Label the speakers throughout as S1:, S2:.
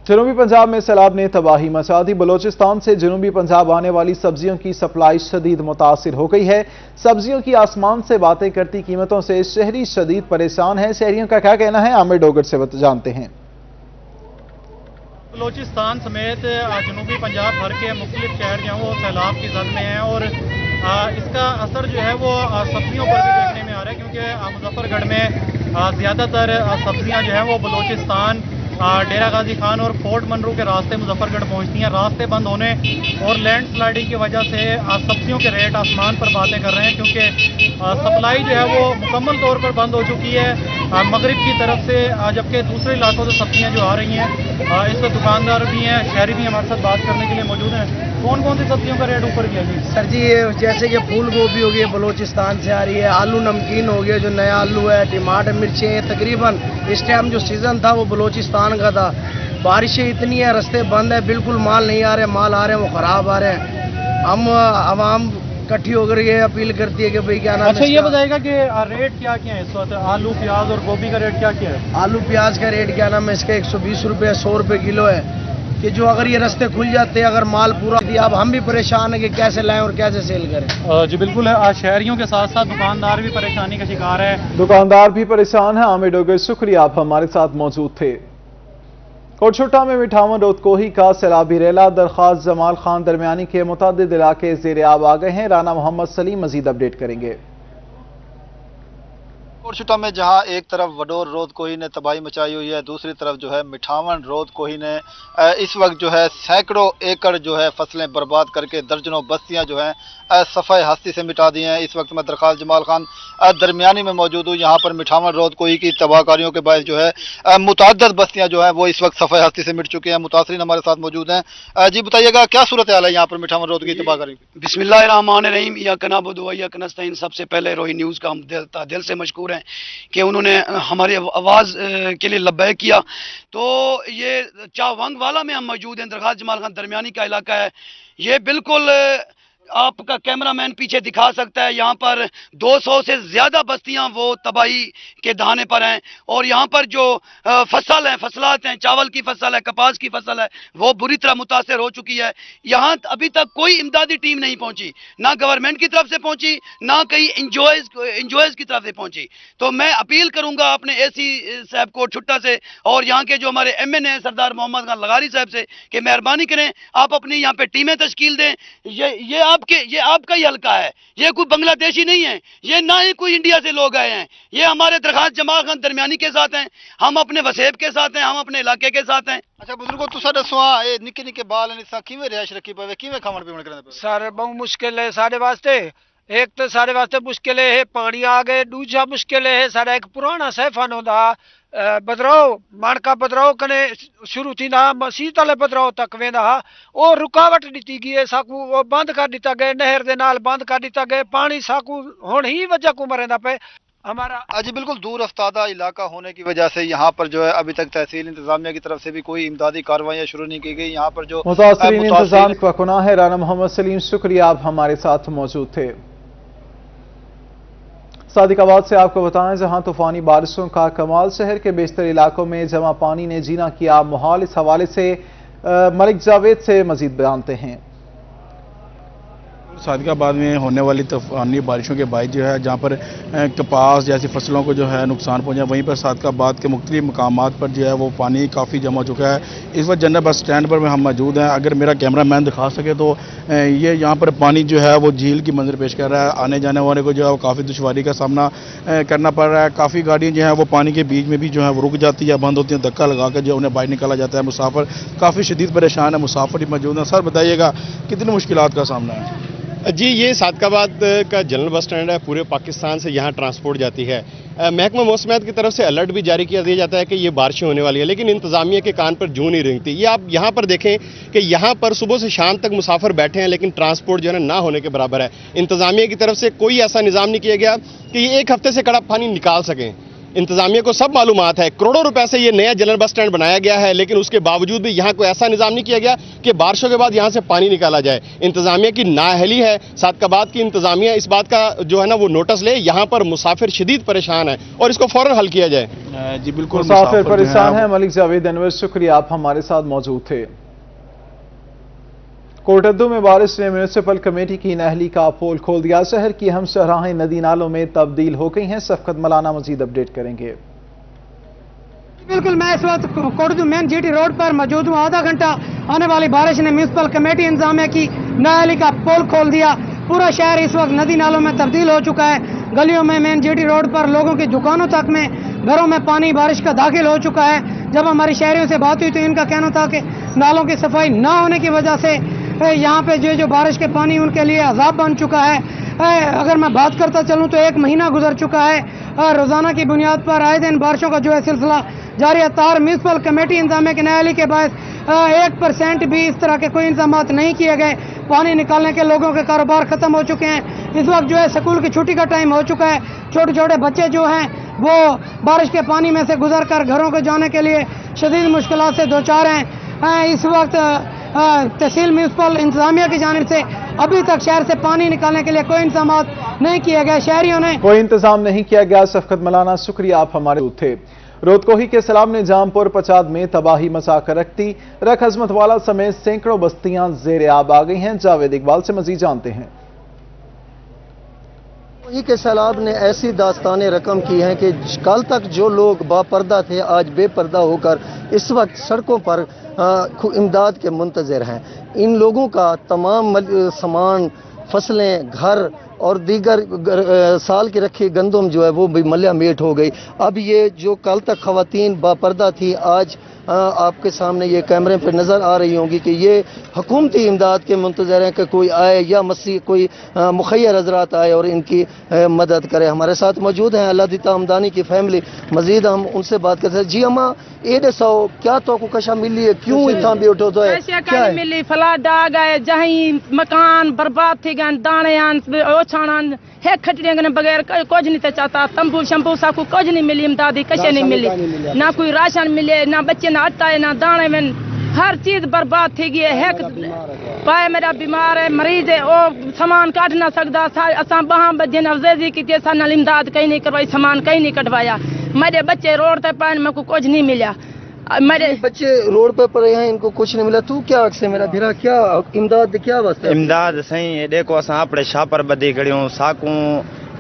S1: जनूबी पंजाब में सैलाब ने तबाही मचा दी। बलोचिस्तान से जनूबी पंजाब आने वाली सब्जियों की सप्लाई शदीद मुतासिर हो गई है। सब्जियों की आसमान से बातें करती कीमतों से शहरी शदीद परेशान है। शहरियों का क्या कहना है, आमिर डोगर से जानते हैं।
S2: बलोचिस्तान समेत जनूबी पंजाब भर के मुख्तलिफ शहर जो हैं वो सैलाब की जद में हैं और इसका असर जो है वो सब्जियों पर भी देखने में आ रहा है, क्योंकि मुजफ्फरगढ़ में ज़्यादातर सब्जियां जो हैं वो बलोचिस्तान, डेरा गाजी खान और फोर्ट मनरू के रास्ते मुजफ्फरगढ़ पहुंचती हैं। रास्ते बंद होने और लैंड स्लाइडिंग की वजह से सब्जियों के रेट आसमान पर बातें कर रहे हैं, क्योंकि सप्लाई जो है वो मुकम्मल तौर पर बंद हो चुकी है मगरिब की तरफ से, जबकि दूसरे इलाकों से सब्जियां जो आ रही हैं। इस पर दुकानदार भी हैं, शहरी भी हमारे साथ बात करने के लिए मौजूद हैं। कौन कौन सी सब्जियों का रेट ऊपर गया जी?
S3: सर जी, ये जैसे कि फूल गोभी हो गई बलोचिस्तान से आ रही है, आलू नमकीन हो गया जो नया आलू है, टमाटर मिर्चें, तकरीबन इस टाइम जो सीज़न था वो बलोचिस्तान का था। बारिशें इतनी है, रास्ते बंद है, बिल्कुल माल नहीं आ रहे, माल आ रहे हैं वो ख़राब आ रहे हैं। हम आवाम इकट्ठी होकर ये अपील करती है कि भाई क्या नाम।
S2: अच्छा, ये बताएगा कि रेट क्या क्या है इस वक्त? आलू प्याज और गोभी का रेट क्या क्या है?
S3: आलू प्याज का रेट क्या नाम है इसका 120 रुपये 100 रुपये किलो है, कि जो अगर ये रास्ते खुल जाते हैं, अगर माल पूरा दिया, अब हम भी परेशान है कि कैसे लाएं और कैसे सेल करें।
S2: जी बिल्कुल है, शहरियों के साथ साथ दुकानदार भी परेशानी का शिकार है।
S1: दुकानदार भी परेशान है। आमिर डोगर, शुक्रिया, आप हमारे साथ मौजूद थे। कोटशुट्टा में मिठावन रोदकोही का सैलाबी रेला दरख्वास्त जमाल खान दरमियानी के मुतअद्दिद इलाके ज़ेर आब आ गए हैं। राना मोहम्मद सलीम मजीद अपडेट करेंगे।
S4: कोटशुट्टा में जहां एक तरफ वडोर रोदकोही ने तबाही मचाई हुई है, दूसरी तरफ जो है मिठावन रोदकोही ने इस वक्त जो है सैकड़ों एकड़ जो है फसलें बर्बाद करके दर्जनों बस्तियां जो हैं सफ़ाई हस्ती से मिटा दी हैं। इस वक्त मैं दरख्वास्त जमाल खान दरमियानी में मौजूद हूँ। यहाँ पर मिठावन रोदकोही की तबाहकारियों के बायस जो है मुतअद्दिद बस्तियां जो हैं वो इस वक्त सफ़ाई हस्ती से मिट चुकी हैं। मुतासरीन हमारे साथ मौजूद हैं। जी बताइएगा, क्या सूरत हाल है यहाँ पर मिठावन रोदकोही की तबाहकारी?
S5: बिस्मिल्लाहिर्रहमानिर्रहीम, इय्याका नअबुदु व इय्याका नस्तईन। सबसे पहले रोही न्यूज़ का हम दिल से मशकूर हैं कि उन्होंने हमारी आवाज़ के लिए लब्बैक किया। तो ये चावंग वाला में हम मौजूद हैं, दरख्वास्त जमाल खान दरमियानी का इलाका है। ये बिल्कुल आपका कैमरामैन पीछे दिखा सकता है, यहाँ पर 200 से ज़्यादा बस्तियाँ वो तबाही के दहाने पर हैं। और यहाँ पर जो फसल हैं, फसलात हैं, चावल की फसल है, कपास की फसल है, वो बुरी तरह मुतासर हो चुकी है। यहाँ अभी तक कोई इमदादी टीम नहीं पहुँची, ना गवर्नमेंट की तरफ से पहुँची, ना कहीं इंजॉयज़ की तरफ से पहुँची। तो मैं अपील करूँगा अपने AC साहब कोटशुट्टा से और यहाँ के जो हमारे MNA सरदार मोहम्मद खान लगारी साहब से कि मेहरबानी करें, आप अपनी यहाँ पे टीमें तश्कील दें। ये आपका ही हल्का है, ये कोई बांग्लादेशी नहीं है, ये ना ही कोई इंडिया से लोग आए हैं। ये हमारे दरख्वास्त जमाल खान दरमियानी के साथ हैं, हम अपने वसेब के साथ हैं, हम अपने इलाके के साथ हैं।
S4: अच्छा बुजुर्गो, तुसा दसो ये निक्के निक्के बाल निसा किवें रिहाइश रखी पवे, किवें खावन पीवन करने पे?
S3: सर बहुत मुश्किल है सारे वास्ते। एक तो सारे वास्ते मुश्किल है पानी आ गए, दूसरा मुश्किल है सारा एक पुराना सैफान होता बदराव मानका बदराव कने शुरू थी ना मसीत वाले बदराव तक वेंदा और रुकावट दी गई है, साकू वो बंद कर दिता गया, नहर दे नाल बंद कर दिता गया, पानी साकू हुण ही वजह को मरेंदा पे हमारा।
S4: जी बिल्कुल, दूर अफ्तादा इलाका होने की वजह से यहाँ पर जो है अभी तक तहसील इंतजामिया की तरफ से भी कोई इमदादी कार्रवाइयाँ शुरू नहीं की गई। यहाँ पर जो
S1: मुतासरीन इंतजाम का गुनाह है। राना मोहम्मद सलीम, शुक्रिया, आप हमारे साथ मौजूद थे। सादिकाबाद से आपको बताएं, जहां तूफानी बारिशों का कमाल, शहर के बेशतर इलाकों में जमा पानी ने जीना किया मुहाल। इस हवाले से मलिक जावेद से मजीद जानते हैं।
S6: सादिकाबाद में होने वाली तूफानी बारिशों के बाद जो है जहाँ पर कपास जैसी फसलों को जो है नुकसान पहुंचा, वहीं पर सादिकाबाद के मुख्तलिफ मकामात पर जो है वो पानी काफ़ी जमा हो चुका है। इस वक्त जनरल बस स्टैंड पर हम मौजूद हैं। अगर मेरा कैमरा मैन दिखा सके तो ये यहाँ पर पानी जो है वो झील की मंजर पेश कर रहा है। आने जाने वाले को जो है वो काफ़ी दुश्वारी का सामना करना पड़ रहा है। काफ़ी गाड़ियाँ जो हैं वो पानी के बीच में भी जो है वो रुक जाती है, बंद होती हैं, धक्का लगा कर जो उन्हें बाहर निकाला जाता है। मुसाफिर काफ़ी शदीद परेशान है, मुसाफिर ही मौजूद हैं। सर बताइएगा कितनी मुश्किलात का सामना है?
S7: जी, ये सादिकाबाद का जनरल बस स्टैंड है, पूरे पाकिस्तान से यहाँ ट्रांसपोर्ट जाती है। महकमा मौसमियात की तरफ से अलर्ट भी जारी किया दिया जाता है कि ये बारिशें होने वाली है, लेकिन इंतजामिया के कान पर जूं नहीं रेंगती। ये आप यहाँ पर देखें कि यहाँ पर सुबह से शाम तक मुसाफिर बैठे हैं, लेकिन ट्रांसपोर्ट जो है ना होने के बराबर है। इंतजामिया की तरफ से कोई ऐसा निज़ाम नहीं किया गया कि ये एक हफ्ते से कड़ा पानी निकाल सकें। इंतजामिया को सब मालूमात है, करोड़ों रुपए से ये नया जनरल बस स्टैंड बनाया गया है, लेकिन उसके बावजूद भी यहाँ कोई ऐसा निजाम नहीं किया गया कि बारिशों के बाद यहाँ से पानी निकाला जाए। इंतजामिया की नाअहली है। सादकाबाद की इंतजामिया इस बात का जो है ना वो नोटिस ले, यहाँ पर मुसाफिर शदीद परेशान है और इसको फौरन हल किया जाए।
S6: जी बिल्कुल,
S1: मुसाफिर परेशान है। मलिक जावेद अनवर, शुक्रिया, आप हमारे साथ मौजूद थे। कोटद्दू में बारिश ने म्यूनिसिपल कमेटी की नाअहली का पोल खोल दिया। शहर की अहम शाहराहें नदी नालों में तब्दील हो गई हैं। शफकत मलाना मजीद अपडेट करेंगे।
S8: बिल्कुल, मैं इस वक्त कोटद्दू मेन जीटी रोड पर मौजूद हूँ। आधा घंटा आने वाली बारिश ने म्यूनिसिपल कमेटी इंतजामिया की नाअहली का पोल खोल दिया। पूरा शहर इस वक्त नदी नालों में तब्दील हो चुका है। गलियों में, मेन जीटी रोड पर, लोगों की दुकानों तक में, घरों में पानी बारिश का दाखिल हो चुका है। जब हमारी शहरियों से बात हुई तो इनका कहना था कि नालों की सफाई न होने की वजह से यहाँ पे जो बारिश के पानी उनके लिए अजाब बन चुका है। अगर मैं बात करता चलूँ तो 1 महीना गुजर चुका है। रोजाना की बुनियाद पर आए दिन बारिशों का जो है सिलसिला जारी है। म्यूनिसिपल कमेटी इंतजामिया की नाअहली के बाद 1% भी इस तरह के कोई इंतजाम नहीं किए गए। पानी निकालने के लोगों के कारोबार खत्म हो चुके हैं। इस वक्त जो है स्कूल की छुट्टी का टाइम हो चुका है। छोटे छोटे बच्चे जो हैं वो बारिश के पानी में से गुजर कर घरों को जाने के लिए शदीद मुश्किलात से दोचार हैं। इस वक्त तहसील म्यूनिसिपल इंतजामिया की जानिब से अभी तक शहर से पानी निकालने के लिए कोई इंतजाम नहीं किए गए। शहरियों ने
S1: कोई इंतजाम नहीं किया गया। शफकत मलाना, शुक्रिया, आप हमारे थे। रोदकोही के सैलाब ने जामपुर पचाद में तबाही मचा कर रख दी। रख हजमत वाला समेत सैकड़ों बस्तियां जेर आब आ गई हैं। जावेद इकबाल से मजीद जानते हैं।
S9: रोदकोही के सैलाब ने ऐसी दास्तानें रकम की हैं कि कल तक जो लोग बापर्दा थे आज बेपर्दा होकर इस वक्त सड़कों पर इमदाद के मुंतजर हैं। इन लोगों का तमाम सामान, फसलें, घर और दीगर साल की रखी गंदम जो है वो भी मल्या मेट हो गई। अब ये जो कल तक खवातीन बापर्दा थी आज आपके सामने ये कैमरे पर नज़र आ रही होंगी कि ये हुकूमती इमदाद के मुंतज़र हैं कि कोई आए या कोई मुखैर हज़रात आए और इनकी मदद करे। हमारे साथ मौजूद हैं अल्लाह दिता हमदानी की फैमिली। मजीद हम उनसे बात करते हैं। जी अम्मा, एडे सौ क्या तो को कशा मिली है, क्यों इतना भी उठो तो है क्या है?
S10: मिली फ्लड आ गए, जहीं मकान बर्बाद थी गए, दाने ओछाण है खटड़ियां ने बगैर कुछ नहीं चाहता। तंबू शंबू साकू कुछ नहीं मिली, इमदादी कशे नहीं मिली, ना कोई राशन मिले, ना बच्चे ना आटा है, ना दाने में, हर चीज बर्बाद थी गई है। पाए मेरा बीमार है, मरीज है, वो सामान काट ना सकता। असा बहां बजे अफजेजी की इमदाद कहीं नहीं करवाई, सामान कहीं नहीं कटवाया। मेरे बच्चे रोड पे पाए, मेरे को कुछ नहीं मिला। मेरे
S9: बच्चे रोड पे पड़े हैं, इनको कुछ नहीं मिला। तू क्या अक्से मेरा भिरा क्या इमदाद क्या वास्ते?
S11: इमदाद सही देखो, असा अपने छापर बदी खड़ियों, साकू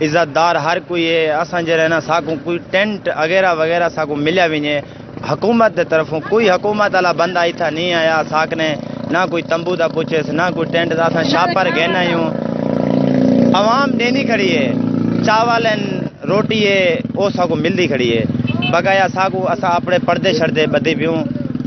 S11: इज्जतदार हर कोई है। असा जे रहना साकू कोई टेंट वगैरह वगैरह साकू मिलिया भी नहीं। हुकूमत की तरफों कोई हुकूमत वाला बंदा इतना नहीं आया साक ने, ना कोई तंबू का पूछे, ना कोई टेंट का। असा छापर गहना यूँ आवाम देनी खड़ी है, चावल रोटी है वो साकू मिलती खड़ी है। बगाया साकू असा अपने पर्दे शर्दे बदी पियूं,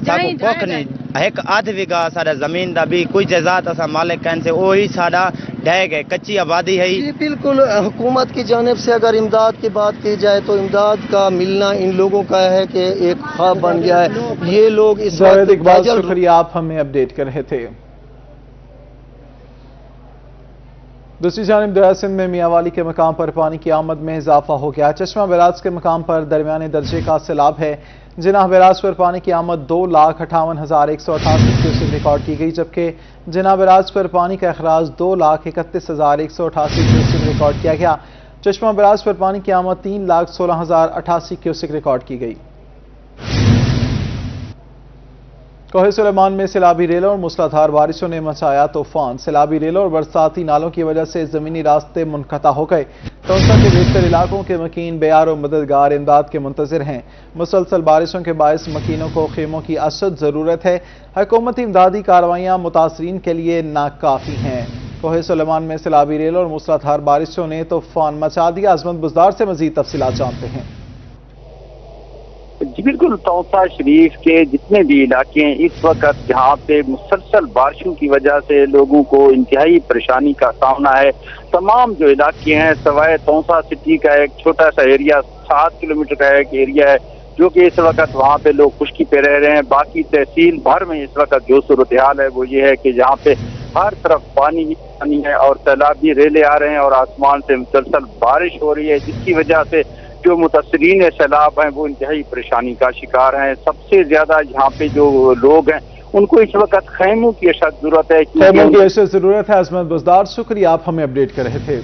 S11: साकू कुख नहीं। एक आध बीघा सारा जमीन का भी कोई जायदाद असा मालिक कहन से वो ही सारा ढह गए, कच्ची आबादी है।
S9: जी बिल्कुल, हुकूमत की जानिब से अगर इमदाद की बात की जाए तो इमदाद का मिलना इन लोगों का है कि एक ख्वाब बन गया है। ये लोग इस वक्त
S1: इकबाल, शुक्रिया, आप हमें अपडेट कर रहे थे। दूसरी जानिब दरिया सिंध में मियांवाली के मकाम पर पानी की आमद में इजाफा हो गया। चश्मा बैराज के मकाम पर दरमियाने दर्जे का सैलाब है। जिनाह बैराज पर पानी की आमद 2,58,188 क्यूसेक रिकॉर्ड की गई, जबकि जिनाह बैराज पर पानी का अखराज 2,31,188 क्यूसेक रिकॉर्ड किया गया। चश्मा बैराज पर पानी की आमद 3,16,088 क्यूसेक रिकॉर्ड की गई। कोहे सुलेमान में सैलाबी रेलों और मूसलाधार बारिशों ने मचाया तूफान। सैलाबी रेलों और बरसाती नालों की वजह से जमीनी रास्ते मुनक़ता हो गए। तौसा के बेहतर इलाकों के मकीन बेयार और मददगार इमदाद के मुंतज़िर हैं। मुसलसल बारिशों के बायस मकीनों को खेमों की अशद ज़रूरत है। हुकूमती इमदादी कार्रवाइयाँ मुतासरीन के लिए नाकाफ़ी हैं। कोहे सुलेमान में सैलाबी रेलों और मूसलाधार बारिशों ने तूफान मचा दिया। अजमत बुज़दार से मज़ीद तफसीलात जानते हैं।
S12: जी बिल्कुल, तौसा शरीफ के जितने भी इलाके हैं इस वक्त जहाँ पे मुसलसल बारिशों की वजह से लोगों को इंतहाई परेशानी का सामना है। तमाम जो इलाके हैं सवाए तौसा सिटी का एक छोटा सा एरिया 7 किलोमीटर का एक एरिया है जो कि इस वक्त वहाँ पे लोग खुशकी पे रह रहे हैं। बाकी तहसील भर में इस वक्त जो सूरत हाल है वो ये है कि जहाँ पे हर तरफ पानी ही पानी है और सैलाबी रेले आ रहे हैं और आसमान से मुसलसल बारिश हो रही है, जिसकी वजह से जो मुतासरीन सैलाब हैं वो इंतहाई परेशानी का शिकार हैं। सबसे ज्यादा यहाँ पे जो लोग हैं उनको इस वक्त खैमों की अशद जरूरत है।
S1: खैमों की अशद जरूरत है। अजमत बुजदार, शुक्रिया, आप हमें अपडेट कर रहे थे।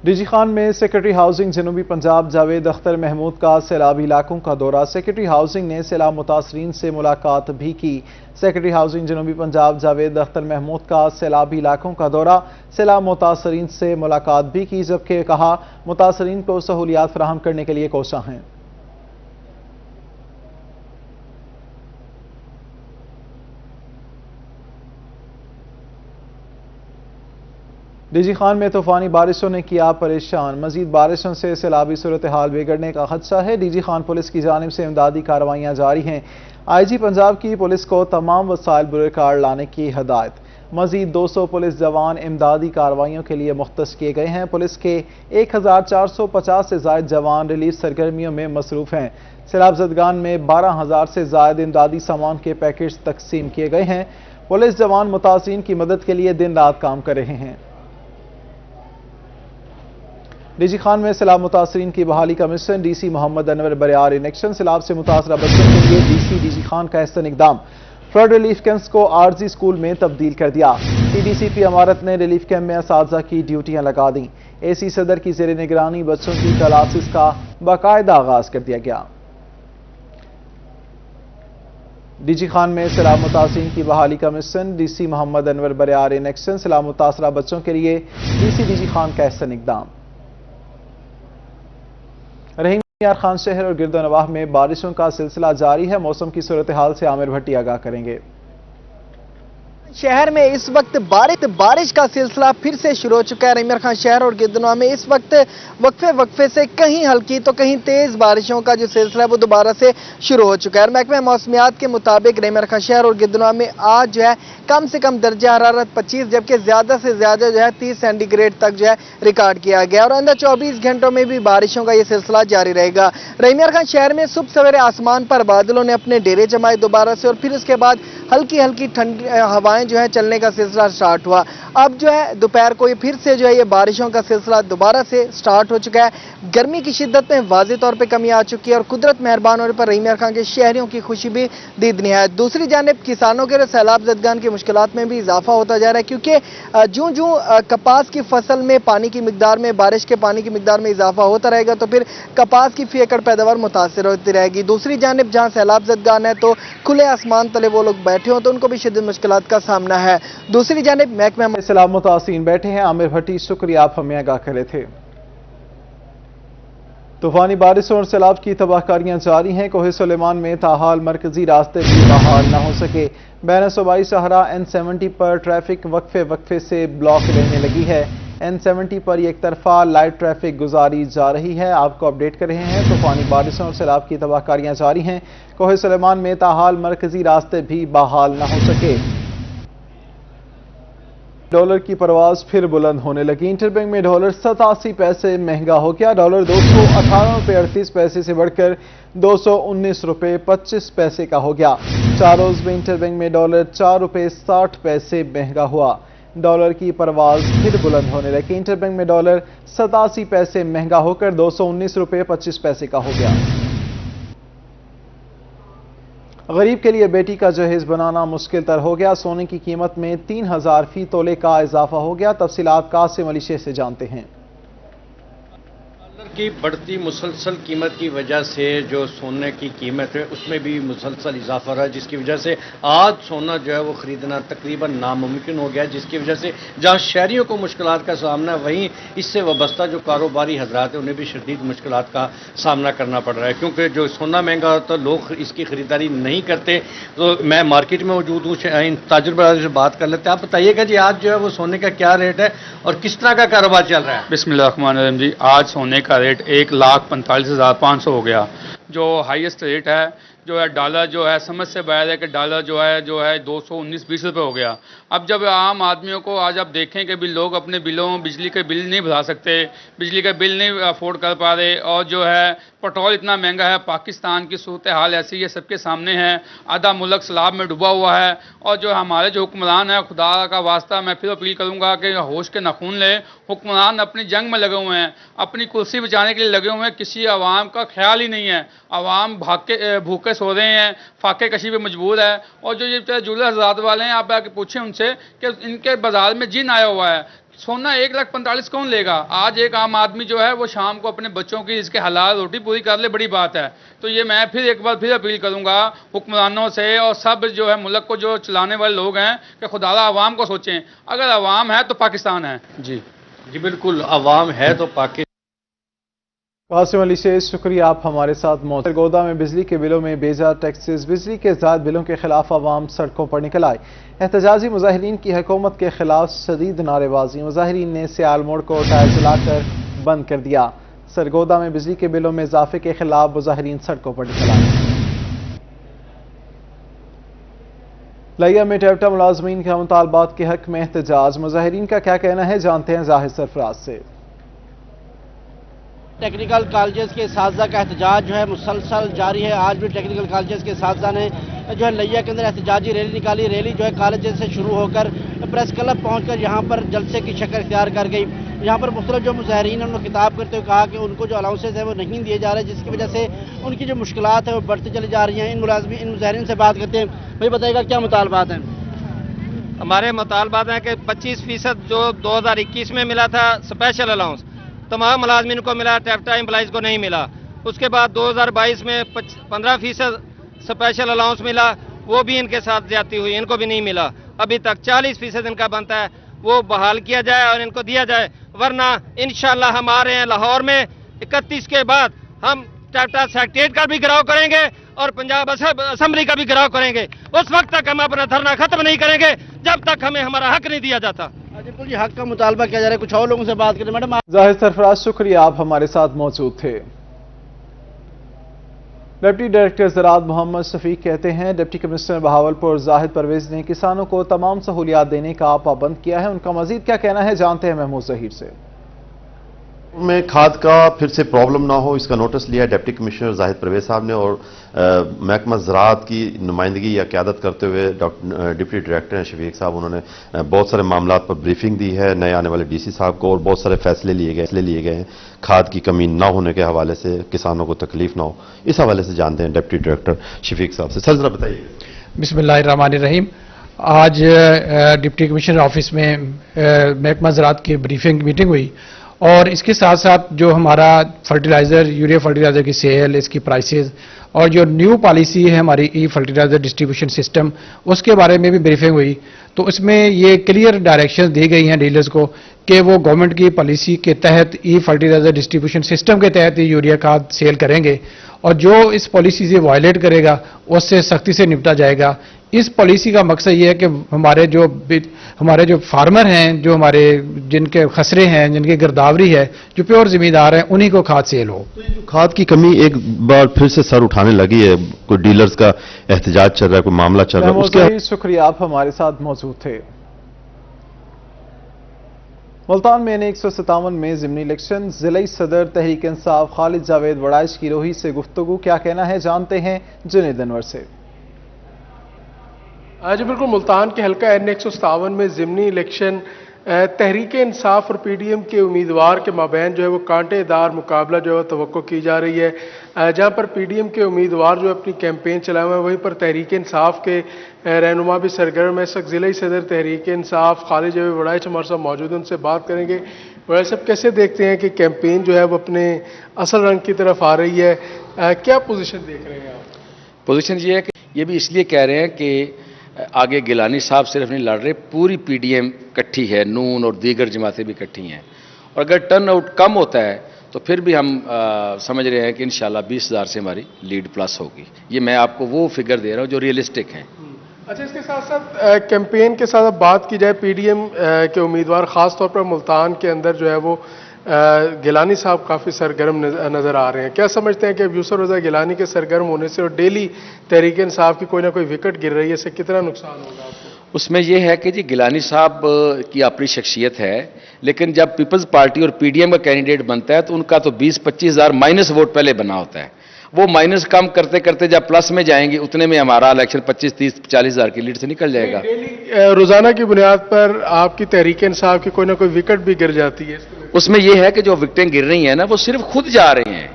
S1: डीजी खान में सेक्रेटरी हाउसिंग जनूबी पंजाब जावेद अख्तर महमूद का सैलाबी इलाकों का दौरा। सेक्रेटरी हाउसिंग ने सैलाब मुतासरीन से मुलाकात भी की। सेक्रेटरी हाउसिंग जनूबी पंजाब जावेद अख्तर महमूद का सैलाबी इलाकों का दौरा, सैलाब मुतासरीन से मुलाकात भी की, जबकि कहा मुतासरीन को सहूलियात फराहम करने के लिए कोशा हैं। डीजी खान में तूफानी बारिशों ने किया परेशान। मजीद बारिशों से सैलाबी सूरत हाल बिगड़ने का खदशा है। डीजी खान पुलिस की जानिब से इमदादी कार्रवाइयां जारी हैं। आईजी पंजाब की पुलिस को तमाम वसाइल बुरकार लाने की हदायत। मजीद 200 पुलिस जवान इमदादी कार्रवाइयों के लिए मुख्तस किए गए हैं। पुलिस के 1450 से जायद जवान रिलीफ सरगर्मियों में मसरूफ हैं। सैलाब ज़दगान में 12,000 से जायद इमदादी सामान के पैकेट्स तकसीम किए गए हैं। पुलिस जवान मुतासिरीन की मदद के लिए दिन रात काम कर रहे हैं। डीजी खान में सैलाब मुतासरीन की बहाली का मिशन। डीसी मोहम्मद अनवर बरियार इन एक्शन। सैलाब से मुतासरा बच्चों के लिए डीजी खान का अहसन इकदाम। फ्लड रिलीफ कैंप्स को आरजी स्कूल में तब्दील कर दिया। टीडीसीपी अमारत ने रिलीफ कैंप में असातिज़ा की ड्यूटियां लगा दी। एसी सदर की ज़ेर निगरानी बच्चों की क्लासेस का बाकायदा आगाज कर दिया गया। डीजी खान में सैलाब मुतासरीन की बहाली का मिशन। डीसी मोहम्मद अनवर बरियार इन एक्शन। सैलाब मुतासरा बच्चों के लिए डीजी खान का अहसन इकदाम। रहीम यार खान शहर और गिरदोनवाह में बारिशों का सिलसिला जारी है। मौसम की सूरत हाल से आमिर भट्टी आगाह करेंगे।
S13: शहर में इस वक्त बारिश का सिलसिला फिर से शुरू हो चुका है। रहीम खान शहर और गिरदोनवाह में इस वक्त वक्फे से कहीं हल्की तो कहीं तेज बारिशों का जो सिलसिला है वो दोबारा से शुरू हो चुका है। महकमा मौसमियात के मुताबिक रहीम खान शहर और गिरदोनवाह में आज जो है कम से कम दर्जा हरारत 25 जबकि ज्यादा से ज्यादा जो है 30 सेंटीग्रेड तक जो है रिकॉर्ड किया गया और अंदर 24 घंटों में भी बारिशों का यह सिलसिला जारी रहेगा। रहीम खान शहर में सुबह सवेरे आसमान पर बादलों ने अपने डेरे जमाए दोबारा से और फिर उसके बाद हल्की हल्की ठंडी हवाएं जो है चलने का सिलसिला स्टार्ट हुआ। अब जो है दोपहर को ये फिर से जो है ये बारिशों का सिलसिला दोबारा से स्टार्ट हो चुका है। गर्मी की शिद्दत में वाज़ेह तौर पे कमी आ चुकी है और कुदरत मेहरबान होने पर रहीम खान के शहरियों की खुशी भी दीदनी है। दूसरी जानिब किसानों के सैलाब ज़दगान की मुश्किलात में भी इजाफा होता जा रहा है क्योंकि जूं जूं कपास की फसल में पानी की मिकदार में बारिश के पानी की मिकदार में इजाफा होता रहेगा तो फिर कपास की फी एकड़ पैदावार मुतासिर होती रहेगी। दूसरी जानिब जहाँ सैलाब ज़दगान है तो खुले आसमान तले वो लोग बैठे हो तो उनको भी शिद्दत मुश्किलात का सामना है। दूसरी जानिब महकमा
S1: सैलाब मुतासिरीन बैठे हैं। आमिर भट्टी, शुक्रिया, आप हमें आगाह करे थे। तूफानी बारिशों और सैलाब की तबाहकारियां जारी हैं। कोहे सुलेमान में ताहाल मरकजी रास्ते भी बहाल न हो सके। बैन सूबाई शाहरा N70 पर ट्रैफिक वक्फे से ब्लॉक रहने लगी है। N70 पर एक तरफा लाइट ट्रैफिक गुजारी जा रही है। आपको अपडेट कर रहे हैं। तूफानी बारिशों और सैलाब की तबाहकारियां जारी हैं। कोहे सुलेमान में ताहाल मरकजी रास्ते भी बहाल न हो सके। डॉलर की परवाज फिर बुलंद होने लगी। इंटरबैंक में डॉलर 87 पैसे महंगा हो गया। डॉलर 218 रुपये 38 पैसे से बढ़कर 219 रुपये 25 पैसे का हो गया। 4 रोज में इंटरबैंक में डॉलर 4 रुपये 60 पैसे महंगा हुआ। डॉलर की परवाज फिर बुलंद होने लगी। इंटरबैंक में डॉलर 87 पैसे महंगा होकर 219 रुपये 25 पैसे का हो गया। गरीब के लिए बेटी का जहेज बनाना मुश्किल तर हो गया। सोने की कीमत में 3000 फी तोले का इजाफा हो गया। तफसीलात कासिम अली शेख से जानते हैं।
S14: डॉलर की बढ़ती मुसलसल कीमत की वजह से जो सोने की कीमत है उसमें भी मुसलसल इजाफा रहा, जिसकी वजह से आज सोना जो है वो खरीदना तकरीबन नामुमकिन हो गया, जिसकी वजह से जहां शहरियों को मुश्किलात का सामना है वहीं इससे वाबस्ता जो कारोबारी हजरात हैं उन्हें भी शदीद मुश्किलात का सामना करना पड़ रहा है क्योंकि जो सोना महंगा होता है लोग इसकी खरीदारी नहीं करते। तो मैं मार्केट में मौजूद हूँ, इन ताजिर बरादरी से बात कर लेते हैं। आप बताइएगा जी आज जो है वो सोने का क्या रेट है और किस तरह का कारोबार चल रहा है?
S15: बिस्मिल्लाहिर्रहमानिर्रहीम जी, आज सोने का रेट 1,45,500 हो गया। जो हाईएस्ट रेट है, जो है डॉलर जो है समझ से बाहर है कि डॉलर जो है 219-20 रुपये हो गया। अब जब आम आदमियों को आज आप देखें कि भी लोग अपने बिलों बिजली के बिल नहीं भरा सकते, बिजली का बिल नहीं अफोर्ड कर पा रहे, और जो है पेट्रोल इतना महंगा है, पाकिस्तान की सूरत हाल ऐसी है सबके सामने है, आधा मुल्क सैलाब में डूबा हुआ है, और जो हमारे जो हुक्मरान है, खुदा का वास्ता मैं फिर अपील करूंगा कि होश के नाखून ले। हुक्मरान अपनी जंग में लगे हुए हैं, अपनी कुर्सी बचाने के लिए लगे हुए हैं, किसी आवाम का ख्याल ही नहीं है। आवाम भूखे सो रहे हैं, फाके कशी पे मजबूर है। और जो ये जूलर हजरात वाले हैं, आप आके पूछें उनसे कि इनके बाजार में जिन आया हुआ है, सोना 1,45,000 कौन लेगा? आज एक आम आदमी जो है वो शाम को अपने बच्चों की इसके हलाल रोटी पूरी कर ले, बड़ी बात है। तो ये मैं फिर एक बार अपील करूंगा हुक्मरानों से और सब जो है मुल्क को जो चलाने वाले लोग हैं कि खुदारा आवाम को सोचें। अगर आवाम है तो पाकिस्तान है।
S14: जी जी बिल्कुल, आवाम है तो पाकिस्तान।
S1: कासिम अली शेख, शुक्रिया आप हमारे साथ मौजूद। सरगोदा में बिजली के बिलों में बेजा टैक्सेस, बिजली के ज़ायद बिलों के खिलाफ आवाम सड़कों पर निकल आए। एहतजाजी मुजाहिरीन की हुकूमत के खिलाफ शदीद नारेबाजी, मुजाहिरीन ने सियाल मोड़ को टायर जलाकर बंद कर दिया। सरगोदा में बिजली के बिलों में इजाफे के खिलाफ मुजाहिरीन सड़कों पर निकल आए। लिया में टेप्टा मुलाजमीन के मुतालबात के हक में एहतजाज, मुजाहिरीन का क्या कहना है, जानते हैं जाहिर सरफराज से।
S16: टेक्निकल कॉलेजेस के साथी का एहतजाज जो है मुसलसल जारी है। आज भी टेक्निकल कॉलेजेस के साथी ने जो है लिया के अंदर एहतजाजी रैली निकाली। रैली जो है कॉलेजेस से शुरू होकर प्रेस क्लब पहुंचकर यहाँ पर जलसे की शक्ल इख्तियार कर गई। यहाँ पर मुख्तलिफ जो मुजाहिरीन हैं उन्होंने खिताब करते हुए कहा कि उनको जो अलाउंसेस है वो नहीं दिए जा रहे, जिसकी वजह से उनकी जो मुश्किलात है वो बढ़ती चली जा रही हैं। इन मुजाहिरीन से बात करते हैं। भाई बताइएगा क्या मुतालबात हैं?
S17: हमारे मुतालबात हैं कि 25% जो 2021 में मिला था स्पेशल अलाउंस तमाम मुलाजमीन को मिला, टेप्टा एम्प्लॉइज़ को नहीं मिला। उसके बाद 2022 में 15% स्पेशल अलाउंस मिला, वो भी इनके साथ ज्यादती हुई, इनको भी नहीं मिला। अभी तक 40% इनका बनता है, वो बहाल किया जाए और इनको दिया जाए, वरना इंशाल्लाह हम आ रहे हैं लाहौर में 31 के बाद हम टेप्टा सेक्रेटेरिएट का भी घेराव करेंगे और पंजाब असेंबली का भी घेराव करेंगे। उस वक्त तक हम अपना धरना खत्म नहीं करेंगे जब तक हमें हमारा हक नहीं दिया जाता।
S16: बिल्कुल, ये हक का मुतालबा किया जा रहा है। कुछ और लोगों से बात करें। मैडम
S1: जाहिर सरफराज, शुक्रिया आप हमारे साथ मौजूद थे। डिप्टी डायरेक्टर ज़राअत मोहम्मद शफीक कहते हैं डिप्टी कमिश्नर बहावलपुर जाहिद परवेज ने किसानों को तमाम सहूलियात देने का पाबंद किया है। उनका मजीद क्या कहना है, जानते हैं महमूद जहीर से।
S18: में खाद का फिर से प्रॉब्लम ना हो, इसका नोटिस लिया डिप्टी कमिश्नर जाहिद परवेज साहब ने, और महकमा ज़राअत की नुमाइंदगी या क़यादत करते हुए डिप्टी डायरेक्टर हैं शफीक साहब, उन्होंने बहुत सारे मामलात पर ब्रीफिंग दी है नए आने वाले डीसी साहब को, और बहुत सारे फैसले लिए गए हैं खाद की कमी ना होने के हवाले से, किसानों को तकलीफ ना हो, इस हवाले से जानते हैं डिप्टी डायरेक्टर शफीक साहब से। सर जरा बताइए।
S19: बिस्मिल्लाहिर्रहमानिर्रहीम। आज डिप्टी कमिश्नर ऑफिस में महकमा ज़राअत की ब्रीफिंग मीटिंग हुई, और इसके साथ साथ जो हमारा फर्टिलाइज़र, यूरिया फर्टिलाइज़र की सेल, इसकी प्राइसेस, और जो न्यू पॉलिसी है हमारी ई फर्टिलाइज़र डिस्ट्रीब्यूशन सिस्टम, उसके बारे में भी ब्रीफिंग हुई। तो इसमें ये क्लियर डायरेक्शंस दी गई हैं डीलर्स को कि वो गवर्नमेंट की पॉलिसी के तहत ई फर्टिलाइज़र डिस्ट्रीब्यूशन सिस्टम के तहत यूरिया खाद सेल करेंगे, और जो इस पॉलिसी से वायलेट करेगा उससे सख्ती से निपटा जाएगा। इस पॉलिसी का मकसद ये है कि हमारे जो फार्मर हैं, जो हमारे जिनके खसरे हैं, जिनकी गिरदावरी है, जो प्योर जिम्मेदार हैं, उन्हीं को खाद सेल हो।
S18: तो जो खाद की कमी एक बार फिर से सर उठाने लगी है, कोई डीलर्स का एहतजाज चल रहा है, कोई मामला चल रहा है, उसके
S1: शुक्रिया आप हमारे साथ मौजूद थे। मुल्तान में N157 में ज़िमनी इलेक्शन, ज़िले सदर तहरीक इंसाफ खालिद जावेद वड़ाइश की रोही से गुफ्तगू, क्या कहना है, जानते हैं जुनैद अनवर से।
S20: जी बिल्कुल, मुल्तान के हल्का N157 में ज़िमनी इलेक्शन तहरीक इंसाफ और PDM के उम्मीदवार के माबैन जो है वो कांटेदार मुकाबला जो है तवक्को की जा रही है। जहाँ पर PDM के उम्मीदवार जो अपनी कैंपेन चलाए हुए हैं, वहीं पर तहरीक इंसाफ के रहनुमा भी सरगर्म है। इस वक्त ज़िले सदर तहरीक इंसाफ खालिद जावेद वड़ाइश हमारे साथ मौजूद हैं, उनसे बात करेंगे। वड़ाइश साहब, कैसे देखते हैं कि कैंपेन जो है वो अपने असल रंग की तरफ आ रही है, क्या पोजीशन देख रहे हैं आप?
S21: पोजीशन ये है कि ये भी इसलिए कह रहे हैं कि आगे गिलानी साहब सिर्फ नहीं लड़ रहे, पूरी PDM इकट्ठी है, नून और दीगर जमातें भी इकट्ठी हैं, और अगर टर्न आउट कम होता है तो फिर भी हम समझ रहे हैं कि इंशाल्लाह 20,000 से हमारी लीड प्लस होगी। ये मैं आपको वो फिगर दे रहा हूँ जो रियलिस्टिक हैं।
S20: अच्छा, इसके साथ साथ कैंपेन के साथ बात की जाए, PDM के उम्मीदवार ख़ास तौर पर मुल्तान के अंदर जो है वो गिलानी साहब काफ़ी सरगर्म नज़र आ रहे हैं। क्या समझते हैं कि अब यूसुफ रज़ा गिलानी के सरगर्म होने से और डेली तहरीक इंसाफ की कोई ना कोई विकेट गिर रही है, इससे कितना नुकसान होगा आपको?
S21: उसमें यह है कि जी गिलानी साहब की अपनी शख्सियत है, लेकिन जब पीपल्स पार्टी और पीडीएम का कैंडिडेट बनता है तो उनका तो 20-25 हज़ार माइनस वोट पहले बना होता है। वो माइनस कम करते करते जब प्लस में जाएंगे उतने में हमारा इलेक्शन 25-30-40 हज़ार की लीड से निकल जाएगा।
S20: रोजाना की बुनियाद पर आपकी तहरीक इंसाफ की कोई ना कोई विकेट भी गिर जाती है।
S21: उसमें यह है कि जो विकेटें गिर रही हैं ना वो सिर्फ खुद जा रहे हैं।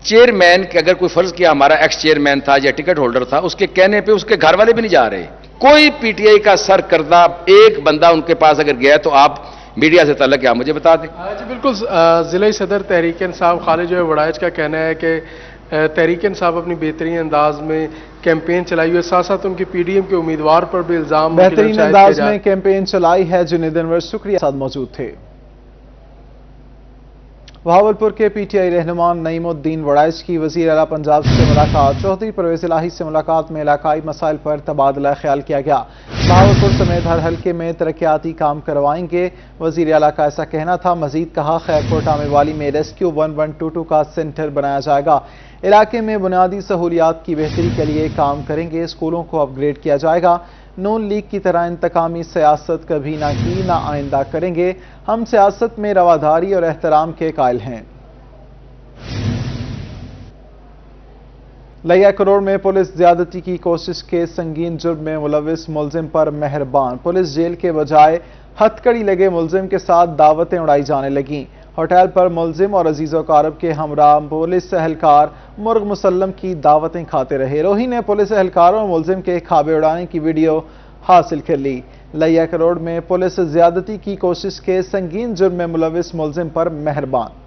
S21: चेयरमैन के अगर कोई फर्ज किया हमारा एक्स चेयरमैन था या टिकट होल्डर था, उसके कहने पे उसके घर वाले भी नहीं जा रहे। कोई पीटीआई का सर करदा एक बंदा उनके पास अगर गया तो आप मीडिया से तल्लक क्या मुझे बता दें।
S20: जी बिल्कुल। जिला सदर तहरीक इंसाफ खालिद वड़ाइच का कहना है कि तहरीक इंसाफ अपनी बेहतरीन अंदाज में कैंपेन चलाई हुई, साथ साथ उनके पीडीएम के उम्मीदवार पर भी इल्जाम
S1: बेहतरीन अंदाज में कैंपेन चलाई है। जुनेद अनवर शुक्रिया साथ मौजूद थे। बहावलपुर के पीटीआई रहनुमा नईमुद्दीन वड़ाइच की वजीर आला पंजाब से मुलाकात। चौधरी परवेज इलाही से मुलाकात में इलाकाई मसाइल पर तबादला ख्याल किया गया। बहावलपुर समेत हर हल्के में तरक्याती काम करवाएंगे, वजीर आला का ऐसा कहना था। मजीद कहा खैरकोट आमेवाली में रेस्क्यू 1122 का सेंटर बनाया जाएगा। इलाके में बुनियादी सहूलियात की बेहतरी के लिए काम करेंगे। स्कूलों को अपग्रेड किया जाएगा। नून लीग की तरह इंतकामी सियासत कभी ना की ना आइंदा करेंगे। हम सियासत में रवादारी और एहतराम के कायल हैं। लिया करोड़ में पुलिस ज्यादती की कोशिश के संगीन जुर्म में मुलविस मुलजिम पर मेहरबान। पुलिस जेल के बजाय हथकड़ी लगे मुलजिम के साथ दावतें उड़ाई जाने लगीं। होटल पर मुलजिम और अजीज़ो कारब के हमरा पुलिस एहलकार मुर्ग मुसल्लम की दावतें खाते रहे। रोही ने पुलिस एहलकारों और मुलजिम के खाबे उड़ाने की वीडियो हासिल कर ली। लिया करोड़ में पुलिस ज्यादती की कोशिश के संगीन जुर्म में मुलविस मुलजिम पर मेहरबान।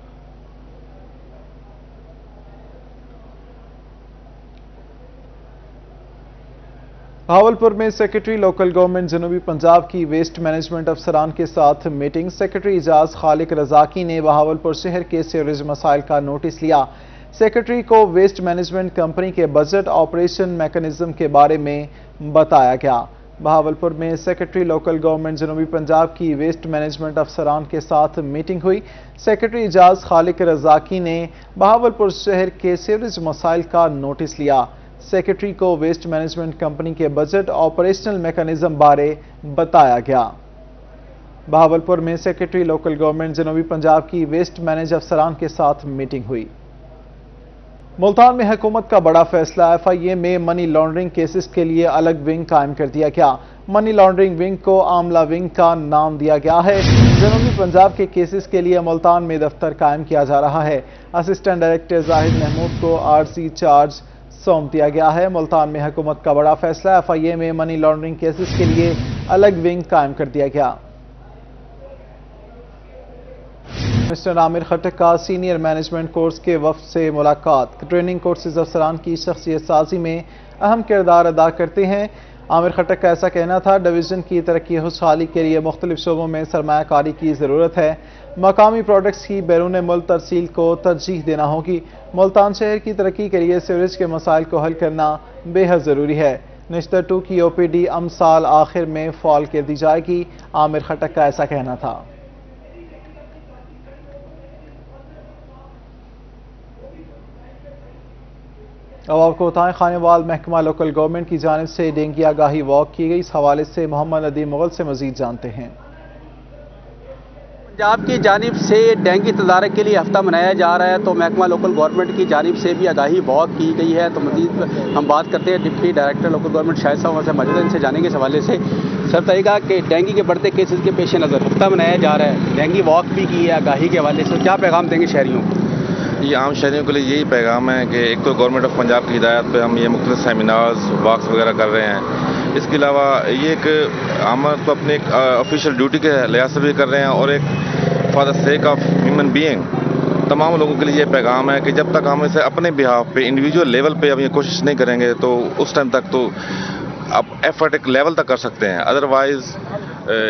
S1: बहावलपुर में सेक्रेटरी लोकल गवर्नमेंट जनूबी पंजाब की वेस्ट मैनेजमेंट अफसरान के साथ मीटिंग। सेक्रेटरी इजाज खालिक रजाकी ने बहावलपुर शहर के सीवरेज मसाइल का नोटिस लिया। सेक्रेटरी को वेस्ट मैनेजमेंट कंपनी के बजट ऑपरेशन मैकेनिज्म के बारे में बताया गया। बहावलपुर में सेक्रेटरी लोकल गवर्नमेंट जनूबी पंजाब की वेस्ट मैनेजमेंट अफसरान के साथ मीटिंग हुई। सेक्रेटरी इजाज खालिक रजाकी ने बहावलपुर शहर के सीवरेज मसाइल का नोटिस लिया। सेक्रेटरी को वेस्ट मैनेजमेंट कंपनी के बजट ऑपरेशनल मैकेनिज्म बारे बताया गया। बहावलपुर में सेक्रेटरी लोकल गवर्नमेंट जनूबी पंजाब की वेस्ट मैनेज अफसरान के साथ मीटिंग हुई। मुल्तान में हुकूमत का बड़ा फैसला। एफआईए में मनी लॉन्ड्रिंग केसेस के लिए अलग विंग कायम कर दिया गया। मनी लॉन्ड्रिंग विंग को आमला विंग का नाम दिया गया है। जनूबी पंजाब के केसेस के लिए मुल्तान में दफ्तर कायम किया जा रहा है। असिस्टेंट डायरेक्टर जाहिद महमूद को आरसी चार्ज सौंप दिया गया है। मुल्तान में हुकूमत का बड़ा फैसला। एफआईए में मनी लॉन्ड्रिंग केसेस के लिए अलग विंग कायम कर दिया गया। मिस्टर आमिर खटक का सीनियर मैनेजमेंट कोर्स के वफ्द से मुलाकात। ट्रेनिंग कोर्सेज अफसरान की शख्सियत साजी में अहम किरदार अदा करते हैं। आमिर खटक का ऐसा कहना था। डिवीजन की तरक्की खुशहाली के लिए मुख्तलिफ शोबों में सरमायाकारी की ज़रूरत है। मकामी प्रोडक्ट्स की बैरून मुल्क तरसील को तरजीह देना होगी। मुल्तान शहर की तरक्की के लिए सीवरेज के मसाइल को हल करना बेहद ज़रूरी है। निश्तर 2 की ओपीडी साल आखिर में फॉल कर दी जाएगी। आमिर खटक का ऐसा कहना था। अब आपको बताएं, खानेवाल महकमा लोकल गवर्नमेंट की जानिब से डेंगू आगाही वॉक की गई। इस हवाले से मोहम्मद नदीम मुगल से मजीद जानते हैं।
S2: पंजाब की जानिब से डेंगू तदारक के लिए हफ्ता मनाया जा रहा है, तो महकमा लोकल गवर्नमेंट की जानिब से भी आगाही वॉक की गई है। तो मजीद हम बात करते हैं deputy director local government Shahid साहब से मौजूद, इनसे जानेंगे इस हवाले से। सर बताइएगा कि डेंगू के बढ़ते केसेस के पेश नज़र हफ्ता मनाया जा रहा है, डेंगू वॉक भी की है, आगाही के हवाले से क्या पैगाम देंगे शहरियों को?
S22: ये आम शहरियों के लिए यही पैगाम है कि एक तो गवर्नमेंट ऑफ पंजाब की हिदायत पे हम ये मुख्तलिफ सेमिनार्स वॉक्स वगैरह कर रहे हैं। इसके अलावा ये एक हम तो अपने एक ऑफिशियल ड्यूटी के लिहाज से भी कर रहे हैं और एक for the sake of human being तमाम लोगों के लिए ये पैगाम है कि जब तक हम इसे अपने बिहाफ पे इंडिविजुअल लेवल पे अब ये कोशिश नहीं करेंगे तो उस टाइम तक तो आप एफर्ट एक लेवल तक कर सकते हैं। अदरवाइज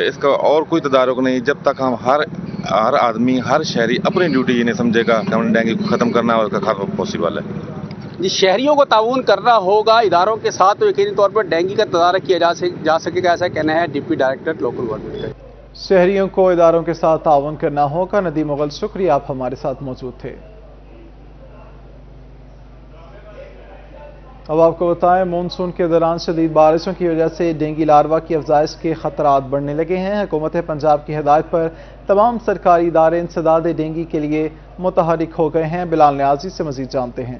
S22: इसका और कोई तदारुक नहीं जब तक हम हर आदमी हर शहरी अपनी ड्यूटी ये नहीं समझेगा कि हमने डेंगू को ख़त्म करना और उसका खत्म पॉसिबल है।
S2: जी शहरियों को ताउन करना होगा इदारों के साथ, तो यकीनी तौर पर डेंगू का तदारक किया जा सकेगा, ऐसा कहना है डिप्टी डायरेक्टर लोकल गवर्नमेंट का।
S1: शहरियों को इदारों के साथ ताउन करना होगा। नदीम मुगल, शुक्रिया, आप हमारे साथ मौजूद थे। अब आपको बताएं, मानसून के दौरान शदीद बारिशों की वजह से डेंगू लार्वा की अफजाइश के खतरात बढ़ने लगे हैं। हुकूमत पंजाब की हिदायत पर तमाम सरकारी इदारे इंसदाद डेंगू के लिए मुतहरिक हो गए हैं। बिलाल न्याजी से मजीद जानते हैं।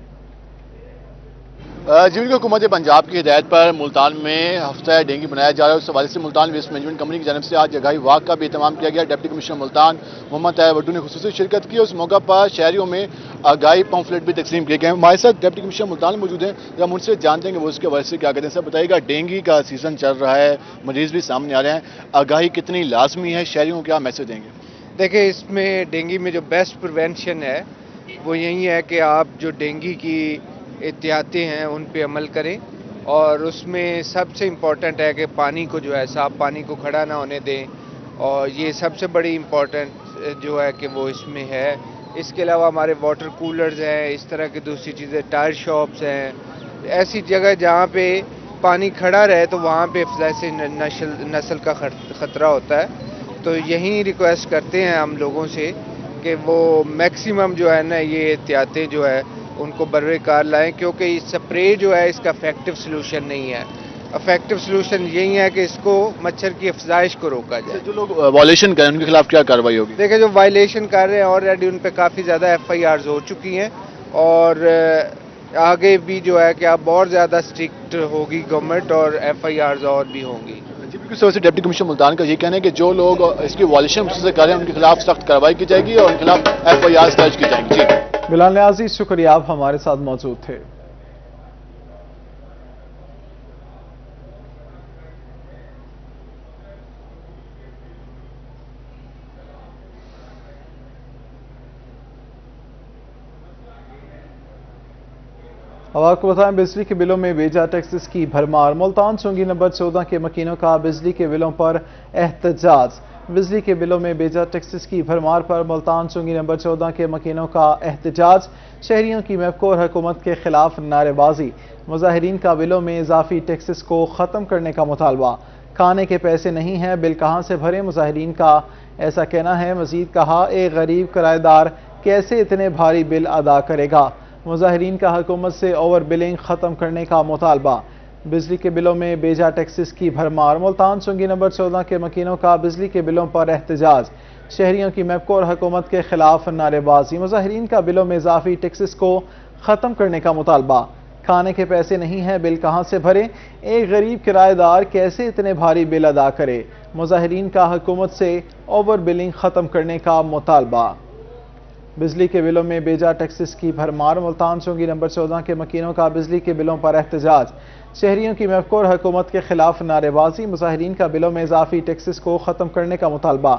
S3: जी, हुकूमत पंजाब की हिदायत पर मुल्तान में हफ्ता डेंगू मनाया जा रहा है। उस हवाले से मुल्तान वेस्ट मैनेजमेंट कंपनी की जानब से आज आगाही वाक का भी एहतमाम किया गया। डिप्टी कमिश्नर मुल्तान मोहम्मद ताहिर वड्डू ने खुसूसी शिरकत की। उस मौका पर शहरियों में आगाही पम्फलेट भी तकसीम किए गए। हमारे साथ डिप्टी कमिश्नर मुल्तान मौजूद हैं, जब हम उनसे जानते हैं कि वो उसके हवाले से क्या कहते हैं। सर बताइएगा, डेंगू का सीजन चल रहा है, मरीज भी सामने आ रहे हैं, आगाही कितनी लाजमी है, शहरियों को क्या मैसेज देंगे?
S5: देखिए, इसमें डेंगू में जो बेस्ट प्रिवेंशन है वो यही है कि आप जो डेंगू की एहतियातें हैं उन पे अमल करें, और उसमें सबसे इम्पॉर्टेंट है कि पानी को जो है साफ पानी को खड़ा ना होने दें, और ये सबसे बड़ी इम्पॉर्टेंट जो है कि वो इसमें है। इसके अलावा हमारे वाटर कूलर्स हैं, इस तरह की दूसरी चीज़ें, टायर शॉप्स हैं, ऐसी जगह जहाँ पे पानी खड़ा रहे तो वहाँ पे अफजाइश नस्ल का ख़तरा होता है। तो यही रिक्वेस्ट करते हैं हम लोगों से कि वो मैक्सिमम जो है ना ये एहतियातें जो है उनको बर्वे-कार लाएं, क्योंकि स्प्रे जो है इसका इफेक्टिव सोल्यूशन नहीं है। इफेक्टिव सोल्यूशन यही है कि इसको मच्छर की अफजाइश को रोका जाए।
S3: जो लोग वायलेशन करें उनके खिलाफ क्या कार्रवाई होगी?
S5: देखिए, जो वायलेशन कर रहे हैं ऑलरेडी उन पर काफ़ी ज़्यादा FIRs हो चुकी हैं, और आगे भी जो है कि अब और ज़्यादा स्ट्रिक्ट होगी गवर्नमेंट, और FIRs और भी होंगी।
S3: से डिप्टी कमिश्नर मुल्तान का ये कहना है कि जो लोग इसकी वायलेशन से कर रहे हैं उनके खिलाफ सख्त कार्रवाई की जाएगी और उनके खिलाफ FIRs दर्ज की जाएंगी। जी
S1: बिलाल न्याजी, शुक्रिया, आप हमारे साथ मौजूद थे। अब आपको बताएं, बिजली के बिलों में बेजा टैक्सेस की भरमार। मुल्तान चुंगी नंबर 14 के मकीनों का बिजली के बिलों पर एहतजाज। बिजली के बिलों में बेजा टैक्सेस की भरमार पर मुल्तान चुंगी नंबर 14 के मकीनों का एहतजाज। शहरियों की महकूम और हुकूमत के खिलाफ नारेबाजी। मुजाहिरीन का बिलों में इजाफी टैक्सेस को ख़त्म करने का मुतालबा। खाने के पैसे नहीं हैं, बिल कहाँ से भरें, मुजाहिरीन का ऐसा कहना है। मजीद कहा, एक गरीब किराएदार कैसे इतने भारी बिल अदा करेगा। मुजाहिरीन का हुकूमत से ओवर बिलिंग ख़त्म करने का मुतालबा। बिजली के बिलों में बेजा टैक्सेस की भरमार। मुल्तान चुंगी नंबर 14 के मकीनों का बिजली के बिलों पर एहतजाज। शहरियों की महकूम और हुकूमत के खिलाफ नारेबाजी। मुजाहिरीन का बिलों में इजाफी टैक्सेस को ख़त्म करने का मुतालबा। खाने के पैसे नहीं हैं, बिल कहाँ से भरें, एक गरीब किराएदार कैसे इतने भारी बिल अदा करे। मुजाहिरीन का हुकूमत से ओवर बिलिंग ख़त्म करने का मुतालबा। बिजली के बिलों में बेजा टैक्सेस की भरमार। मुल्तान चुंगी नंबर 14 के मकीनों का बिजली के बिलों पर एहतजाज। शहरियों की महकूम और हुकूमत के खिलाफ नारेबाजी। मुजाहिरीन का बिलों में इजाफी टैक्सेस को ख़त्म करने का मुतालबा।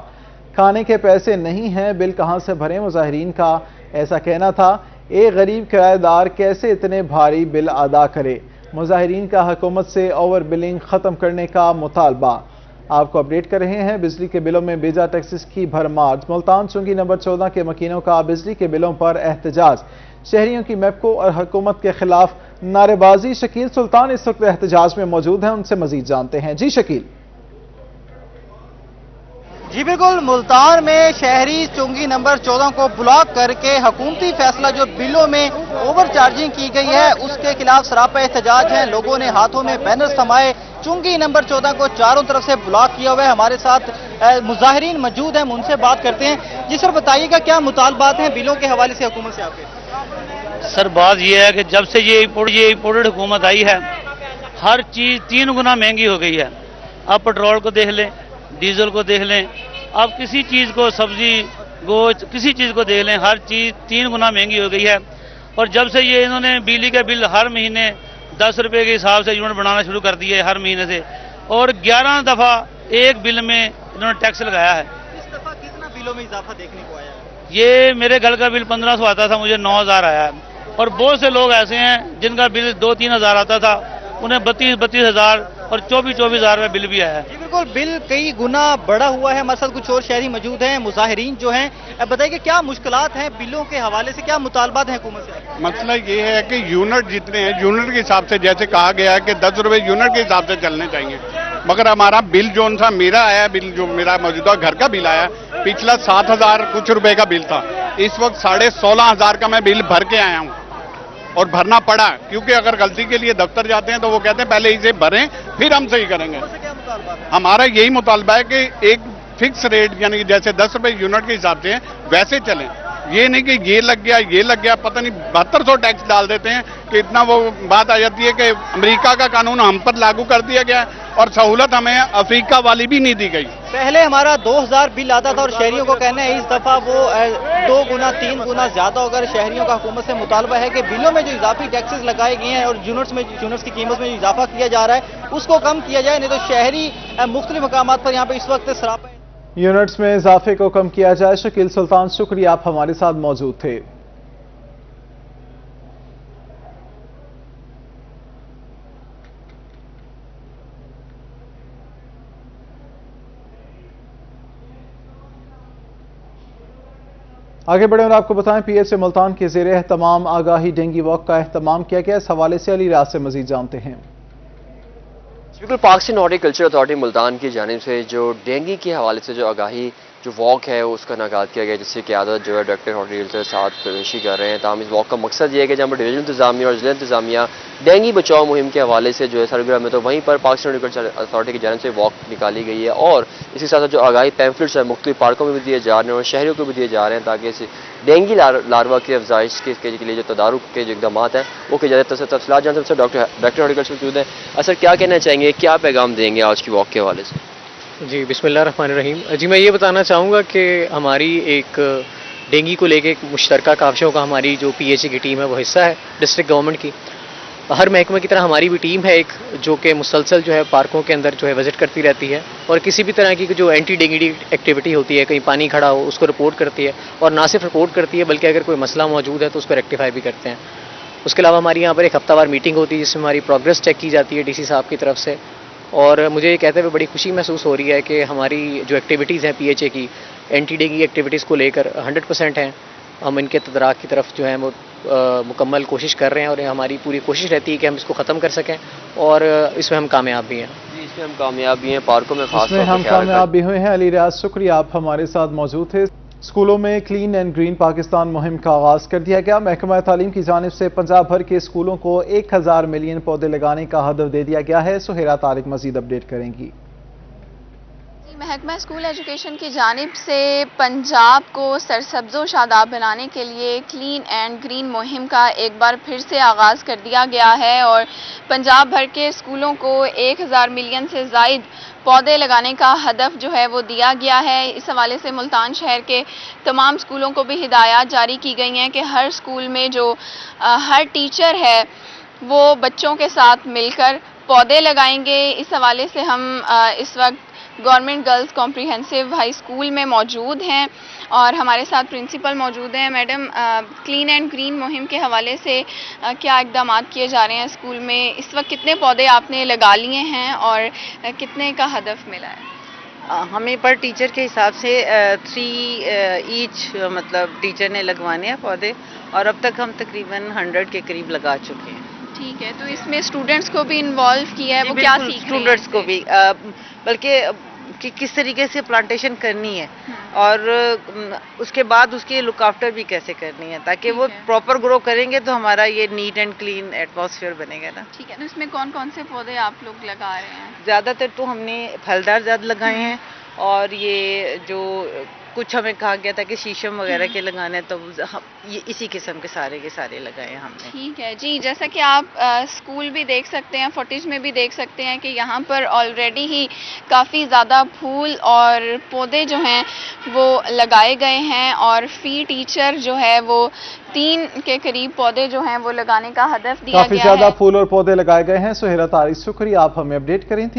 S1: खाने के पैसे नहीं हैं, बिल कहाँ से भरें, मुजाहिरीन का ऐसा कहना था। एक गरीब किराएदार कैसे इतने भारी बिल अदा करे। मुजाहिरीन का हुकूमत से ओवर बिलिंग ख़त्म करने का मुतालबा। आपको अपडेट कर रहे हैं, बिजली के बिलों में बेजा टैक्सेस की भरमार। मुल्तान चुंगी नंबर 14 के मकीनों का बिजली के बिलों पर एहतजाज। शहरियों की महकूम और हुकूमत के खिलाफ नारेबाजी। शकील सुल्तान इस वक्त एहतजाज में मौजूद हैं, उनसे मजीद जानते हैं। जी शकील।
S23: जी बिल्कुल, मुल्तान में शहरी चुंगी नंबर 14 को ब्लॉक करके हुकूमती फैसला जो बिलों में ओवर चार्जिंग की गई है उसके खिलाफ सरापा एहतजाज है। लोगों ने हाथों में बैनर्स थमाए, चुंगी नंबर 14 को चारों तरफ से ब्लॉक किया हुआ है। हमारे साथ मुजाहिरीन मौजूद हैं, उनसे बात करते हैं। जी सर, बताइएगा क्या मुतालबात हैं बिलों के हवाले से हुकूमत से आपके?
S24: सर, बात यह है कि जब से ये इम्पोर्टेड हुकूमत आई है हर चीज़ 3 गुना महंगी हो गई है। आप पेट्रोल को देख लें, डीजल को देख लें, आप किसी चीज़ को, सब्जी, गोश्त, किसी चीज़ को देख लें, हर चीज़ 3 गुना महंगी हो गई है। और जब से ये इन्होंने बिजली के बिल हर महीने 10 रुपये के हिसाब से यूनिट बनाना शुरू कर दिए हर महीने से, और 11 दफ़ा एक बिल में इन्होंने टैक्स लगाया है।
S23: इस दफा कितना बिलों में इजाफा देखने को आया है?
S24: ये मेरे घर का बिल 1500 आता था, मुझे 9000 आया है। और बहुत से लोग ऐसे हैं जिनका बिल 2-3 हज़ार आता था, उन्हें 32-32 हज़ार और 24-24 हज़ार में बिल भी आया है।
S23: जी बिल्कुल, बिल कई गुना बढ़ा हुआ है। हमारे साथ कुछ और शहरी मौजूद हैं, मुजाहिरीन जो हैं। अब बताइए कि क्या मुश्किलात हैं बिलों के हवाले से, क्या मुतालबात हैं हुकूमत से?
S4: मसला ये है कि यूनिट जितने हैं, यूनिट के हिसाब से जैसे कहा गया है कि 10 रुपए यूनिट के हिसाब से चलने चाहिए, मगर हमारा बिल जो सा मेरा आया, बिल जो मेरा मौजूदा घर का बिल आया, पिछला 7,000 कुछ रुपए का बिल था, इस वक्त 16,500 का मैं बिल भर के आया हूँ और भरना पड़ा, क्योंकि अगर गलती के लिए दफ्तर जाते हैं तो वो कहते हैं पहले इसे भरें फिर हम सही करेंगे। हमारा यही मुतालबा है कि एक फिक्स रेट यानी कि जैसे 10 रुपए यूनिट के हिसाब से वैसे चलें, ये नहीं कि ये लग गया पता नहीं 7200 टैक्स डाल देते हैं कि इतना वो बात आ जाती है कि अमेरिका का कानून हम पर लागू कर दिया गया और सहूलत हमें अफ्रीका वाली भी नहीं दी गई।
S23: पहले हमारा 2000 बिल आता था और शहरियों को कहना है इस दफा वो 2 गुना 3 गुना ज्यादा होकर शहरियों का हुकूमत से मुतालबा है कि बिलों में जो इजाफी टैक्सेस लगाए गए हैं और यूनिट्स की कीमत में जो इजाफा किया जा रहा है उसको कम किया जाए, नहीं तो शहरी मुख्तलिफ मकामात पर यहाँ पे इस वक्त सरापा
S1: यूनिट्स में इजाफे को कम किया जाए। शकील सुल्तान, शुक्रिया, आप हमारे साथ मौजूद थे। आगे बढ़े और आपको बताएं, पीएचए मुल्तान के ज़ेरे एहतमाम आगाही डेंगू वॉक का एहतमाम किया गया। इस हवाले से अली राज से मजीद जानते हैं।
S6: बिल्कुल, पाकिस्तान हॉर्टिकल्चर अथॉरिटी मुल्तान की जानिब से जो डेंगू के हवाले से जो आगाही जो वॉक है उसका इनेकाद किया गया, जिसकी क़यादत जो है डायरेक्टर हॉर्टिकल्चर साथ पेशी कर रहे हैं। ताहम इस वॉक का मकसद ये है कि जहाँ पर डिवीजन इंतजामिया और जिला इंतजामिया डेंगू बचाव मुहिम के हवाले से जो है सरगर्म है, तो वहीं पर पाकिस्तान हॉर्टिकल्चर अथॉरिटी की जानिब से वॉक निकाली गई है और इसके साथ साथ जो आगाही पैम्फलेट्स है मुख्तलिफ पार्कों में भी दिए जा रहे हैं और शहरों को भी दिए जा रहे हैं, ताकि इस डेंगू लार्वा की अफजाइश के लिए जो तदारुक के जो इकदाम हैं वो किए जाते हैं। तफसीलात जान सकते डायरेक्टर हॉर्टिकल्चर मौजूद हैं। असर क्या कहना चाहेंगे, क्या पैगाम देंगे आज की वॉक के हवाले से?
S7: जी बिस्मिल्लाहिर्रहमानिर्रहीम। जी मैं ये बताना चाहूँगा कि हमारी एक डेंगू को लेके एक मुश्तरका काफियों का हमारी जो पीएचए की टीम है वो हिस्सा है डिस्ट्रिक्ट गवर्नमेंट की। हर महकमे की तरह हमारी भी टीम है एक, जो कि मुसलसल जो है पार्कों के अंदर जो है विजिट करती रहती है और किसी भी तरह की जो एंटी डेंगू एक्टिविटी होती है, कहीं पानी खड़ा हो उसको रिपोर्ट करती है और ना सिर्फ रिपोर्ट करती है बल्कि अगर कोई मसला मौजूद है तो उसको रेक्टिफाई भी करते हैं। उसके अलावा हमारी यहाँ पर एक हफ्तावार मीटिंग होती है जिसमें हमारी प्रोग्रेस चेक की जाती है डीसी साहब की तरफ से। और मुझे ये कहते हुए बड़ी खुशी महसूस हो रही है कि हमारी जो एक्टिविटीज़ हैं पीएचए की एंटी डेंगू एक्टिविटीज़ को लेकर 100% हैं। हम इनके तदराक की तरफ जो है वो मुकम्मल कोशिश कर रहे हैं और हमारी पूरी कोशिश रहती है कि हम इसको ख़त्म कर सकें और इसमें हम कामयाब भी हैं।
S6: जी, इसमें हम कामयाब भी हैं, पार्कों में खास
S1: इसमें हम कामयाब भी हुए हैं। अली रियाज, शुक्रिया, आप हमारे साथ मौजूद थे। स्कूलों में क्लीन एंड ग्रीन पाकिस्तान मुहिम का आगाज कर दिया गया। महकमा तालीम की जानिब से पंजाब भर के स्कूलों को 1000 मिलियन पौधे लगाने का हदफ दे दिया गया है। सुहेरा तारिक मजीद अपडेट करेंगी।
S8: महकमा स्कूल एजुकेशन की जानिब से पंजाब को सरसब्ज़ो शादाब बनाने के लिए क्लीन एंड ग्रीन मुहिम का एक बार फिर से आगाज़ कर दिया गया है और पंजाब भर के स्कूलों को 1000 मिलियन से ज़ायद पौधे लगाने का हदफ जो है वो दिया गया है। इस हवाले से मुल्तान शहर के तमाम स्कूलों को भी हिदायत जारी की गई हैं कि हर स्कूल में जो हर टीचर है वो बच्चों के साथ मिलकर पौधे लगाएंगे। इस हवाले से हम इस वक्त government girls comprehensive high school में मौजूद हैं और हमारे साथ प्रिंसिपल मौजूद हैं। मैडम, क्लीन एंड ग्रीन मुहिम के हवाले से क्या इकदाम किए जा रहे हैं स्कूल में? इस वक्त कितने पौधे आपने लगा लिए हैं और कितने का हदफ मिला है?
S25: हमें पर टीचर के हिसाब से 3 ईच मतलब टीचर ने लगवाने हैं पौधे और अब तक हम तकरीबन 100 के करीब लगा चुके हैं।
S8: ठीक है, तो इसमें स्टूडेंट्स को भी इन्वॉल्व किया है, वो क्या सीख रहे हैं?
S25: स्टूडेंट्स को भी बल्कि कि किस तरीके से प्लांटेशन करनी है और उसके बाद उसकी लुक आफ्टर भी कैसे करनी है ताकि वो प्रॉपर ग्रो करेंगे तो हमारा ये नीट एंड क्लीन एटमॉस्फेयर बनेगा ना।
S8: ठीक है, तो इसमें कौन कौन से पौधे आप लोग लगा रहे हैं?
S25: ज़्यादातर तो हमने फलदार ज़्यादा लगाए हैं और ये जो कुछ हमें कहा गया था कि शीशम वगैरह के लगाने, तो ये इसी किस्म के सारे लगाए हमने।
S8: ठीक है जी, जैसा कि आप स्कूल भी देख सकते हैं, फुटेज में भी देख सकते हैं कि यहाँ पर ऑलरेडी ही काफ़ी ज़्यादा फूल और पौधे जो हैं वो लगाए गए हैं और फी टीचर जो है वो 3 के करीब पौधे जो हैं वो लगाने का हदफ दिया गया है।
S1: काफ़ी ज़्यादा फूल और पौधे लगाए गए हैं। सुहेरा तारिक, शुक्रिया, आप हमें अपडेट करें थी।